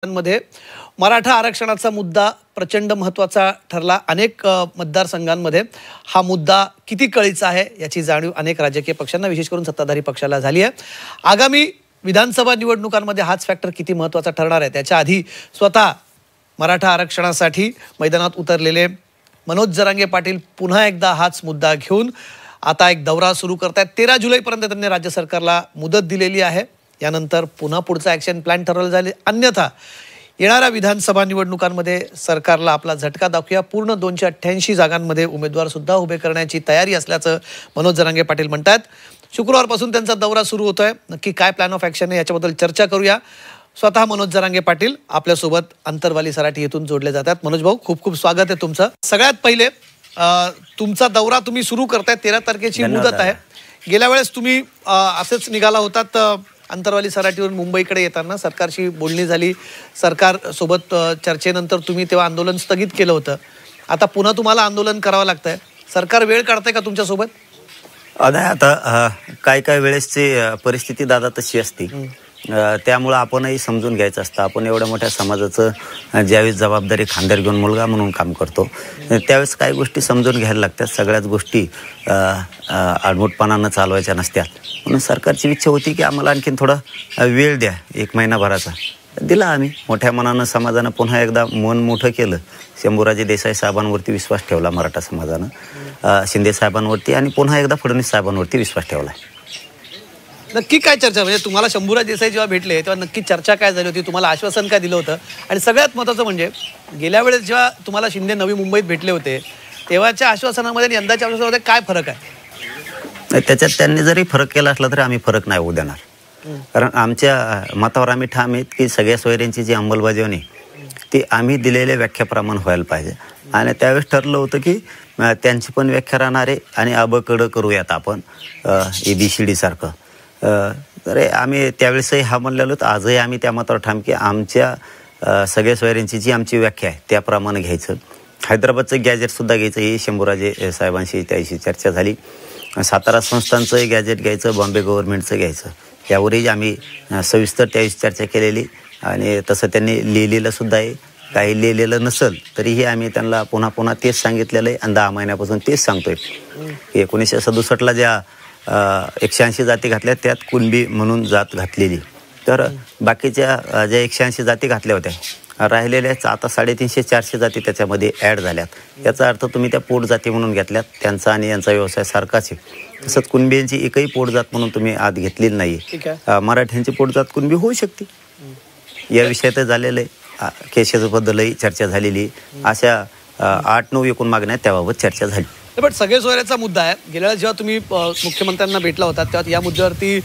मध्ये मराठा आरक्षणाचा मुद्दा प्रचंड महत्त्वाचा ठरला। अनेक मतदारसंघांमध्ये हा मुद्दा किती कळीचा आहे याची जाणीव अनेक राजकीय पक्षांना, विशेष करून सत्ताधारी पक्षाला झाली आहे। आगामी विधानसभा निवडणुकांमध्ये हाच फॅक्टर किती महत्त्वाचा ठरणार आहे त्याच्या आधी स्वतः मराठा आरक्षणासाठी मैदानात उतरलेले मनोज जरांगे पाटील पुन्हा एकदा हाच मुद्दा घेऊन आता एक दौरा सुरू करतात। 13 जुलैपर्यंत त्यांनी राज्य सरकारला मुदत दिलेली आहे। यानंतर पुन्हा पुढचा ॲक्शन प्लॅन ठरवला जाईल, अन्यथा येणाऱ्या विधानसभा निवडणुकांमध्ये सरकारला आपला झटका दाखवूया। पूर्ण 288 जागांमध्ये उमेदवार सुद्धा उभे करण्याची तयारी असल्याचं मनोज जरांगे पाटील म्हणतात। शुक्रवारपासून त्यांचा दौरा सुरू होतोय। नक्की काय प्लॅन ऑफ ॲक्शन आहे याच्याबद्दल चर्चा करूया। स्वतः मनोज जरांगे पाटील आपल्यासोबत अंतरवाली सराठी येथून जोडले जातात। मनोज भाऊ, खूप खूप स्वागत आहे तुमचं। सगळ्यात पहिले तुमचा दौरा तुम्ही सुरू करताय, 13 तारखेची मुदत आहे। गेल्या वेळेस तुम्ही असेच निघाला होतात अंतरवाली सराटीवरून मुंबईकडे येताना सरकारशी बोलणी झाली, सरकार सोबत चर्चेनंतर तुम्ही तेव्हा आंदोलन स्थगित केलं होतं। आता पुन्हा तुम्हाला आंदोलन करावं लागतंय, सरकार वेळ काढतंय का तुमच्या सोबत? आता काय वेळेसची परिस्थिती दादा तशी असते, त्यामुळे आपणही समजून घ्यायचं असतं। आपण एवढ्या मोठ्या समाजाचं ज्यावेळेस जबाबदारी खांद्यावर घेऊन मुलगा म्हणून काम करतो त्यावेळेस काही गोष्टी समजून घ्यायला लागतात। सगळ्याच गोष्टी आडमुठपणानं चालवायच्या नसतात, म्हणून सरकारची इच्छा होती की आम्हाला आणखीन थोडा वेळ द्या, 1 महिनाभराचा दिला। आम्ही मोठ्या मनानं समाजानं पुन्हा एकदा मन मोठं केलं। शंभूराजे देसाई साहेबांवरती विश्वास ठेवला मराठा समाजानं, शिंदे साहेबांवरती, आणि पुन्हा एकदा फडणवीस साहेबांवरती विश्वास ठेवला। नक्की काय चर्चा, म्हणजे तुम्हाला शंभूराज देसाई जेव्हा भेटले तेव्हा नक्की चर्चा काय झाली होती, तुम्हाला आश्वासन काय दिलं होतं? आणि सगळ्यात महत्त्वाचं म्हणजे गेल्या वेळेस जेव्हा तुम्हाला शिंदे नवी मुंबईत भेटले होते तेव्हाच्या आश्वासनामध्ये आणि यंदाच्या आश्वासनामध्ये काय फरक आहे? त्याच्यात त्यांनी जरी फरक केला असला तरी आम्ही फरक नाही होऊ देणार, कारण आमच्या मतावर आम्ही ठाम आहेत की सगळ्या सोयऱ्यांची जी अंमलबजावणी ती आम्ही दिलेल्या व्याख्याप्रमाणे व्हायला पाहिजे। आणि त्यावेळेस ठरलं होतं की त्यांची पण व्याख्या राहणार आहे आणि अबकडं करूयात आपण ABCD सारखं। तर आम्ही त्यावेळेसही हा म्हणलेलो, तर आजही आम्ही त्या मतावर ठाम की आमच्या सगळ्या सोयऱ्यांची जी आमची व्याख्या आहे त्याप्रमाणे घ्यायचं। हैदराबादचं गॅजेटसुद्धा घ्यायचं, ही शंभूराजे साहेबांशी त्याशी चर्चा झाली। सातारा संस्थांचंही गॅजेट घ्यायचं, बॉम्बे गव्हर्नमेंटचं घ्यायचं, यावरही आम्ही सविस्तर त्याविषयी चर्चा केलेली। आणि तसं त्यांनी लिहिलेलं सुद्धा आहे, काही लिहिलेलं नसेल तरीही आम्ही त्यांना पुन्हा पुन्हा तेच सांगितलेलं आहे आणि 10 महिन्यापासून तेच सांगतोय की 1967ला ज्या 180 जाती घातल्या त्यात कुणबी म्हणून जात घातलेली, तर बाकीच्या ज्या 180 जाती घातल्या होत्या राहिलेल्या आता 350-400 जाती त्याच्यामध्ये ॲड झाल्यात। याचा अर्थ तुम्ही त्या पोट जाती म्हणून घेतल्यात, त्यांचा आणि यांचा व्यवसाय सारखाच आहे। तसंच कुणबींची एकही पोटजात म्हणून तुम्ही आत घेतलेली नाही। मराठ्यांची पोटजात कुणबी होऊ शकते, या विषयात झालेलं आहे। केसेसबद्दलही चर्चा झालेली, अशा 8-9 एकूण मागण्या त्याबाबत चर्चा झाली। पण सगळे सोयऱ्याचा मुद्दा आहे। गेल्या वेळेस जेव्हा तुम्ही मुख्यमंत्र्यांना भेटला होता तेव्हा या मुद्द्यावरती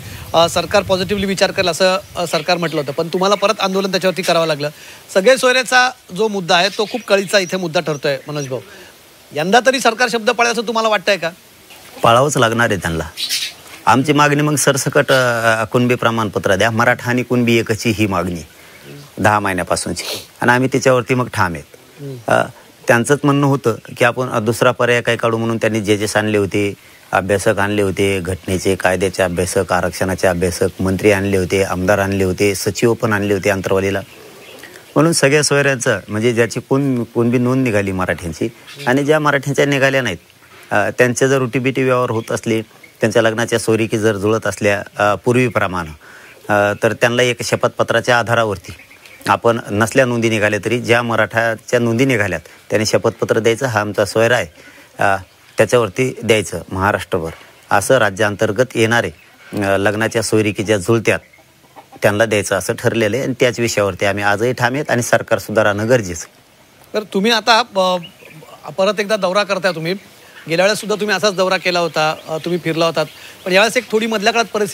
सरकार पॉझिटिव्हली विचार करेल असं सरकार म्हटलं होतं, पण तुम्हाला परत आंदोलन त्याच्यावरती करावं लागलं। सगळे सोयऱ्याचा जो मुद्दा आहे तो खूप कळीचा इथे मुद्दा ठरतोय। मनोज भाऊ, यंदा तरी सरकार शब्द पाळेल असं तुम्हाला वाटतंय का? पाळावंच लागणार आहे त्यांना। आमची मागणी मग सरसकट कुणबी प्रमाणपत्र द्या, मराठा आणि कुणबी एकची ही मागणी 10 महिन्यापासूनची, आणि आम्ही त्याच्यावरती मग ठाम आहेत। त्यांचंच म्हणणं होतं की आपण दुसरा पर्याय काय काढू, म्हणून त्यांनी जजेस आणले होते, अभ्यासक आणले होते, घटनेचे कायद्याचे अभ्यासक, आरक्षणाचे अभ्यासक, मंत्री आणले होते, आमदार आणले होते, सचिव पण आणले होते अंतरवालीला। म्हणून सगळ्या सोयऱ्यांचं म्हणजे ज्याची कुणबी नोंद निघाली मराठ्यांची आणि ज्या मराठ्यांच्या निघाल्या नाहीत त्यांचे जर उटीबिटी व्यवहार होत असले, त्यांच्या लग्नाच्या सोयरीकी जर जुळत असल्या पूर्वीप्रमाणे, तर त्यांना एक शपथपत्राच्या आधारावरती आपण नसल्या नोंदी निघाल्या तरी ज्या मराठाच्या नोंदी निघाल्यात त्यांनी शपथपत्र द्यायचं, हा आमचा सोयरा आहे त्याच्यावरती द्यायचं महाराष्ट्रभर। असं राज्यांतर्गत येणारे लग्नाच्या सोयरीकी ज्या जुळत्यात त्यांना द्यायचं असं ठरलेलं आहे, आणि त्याच विषयावरती आम्ही आजही ठाम आहेत आणि सरकार सुधारणं गरजेचं। तर तुम्ही आता परत एकदा दौरा करताय। तुम्ही गेल्या वेळेस सुद्धा तुम्ही असाच दौरा केला होता, तुम्ही फिरला होतात, पण यावेळेस एक थोडी मधल्या काळात परिस्थिती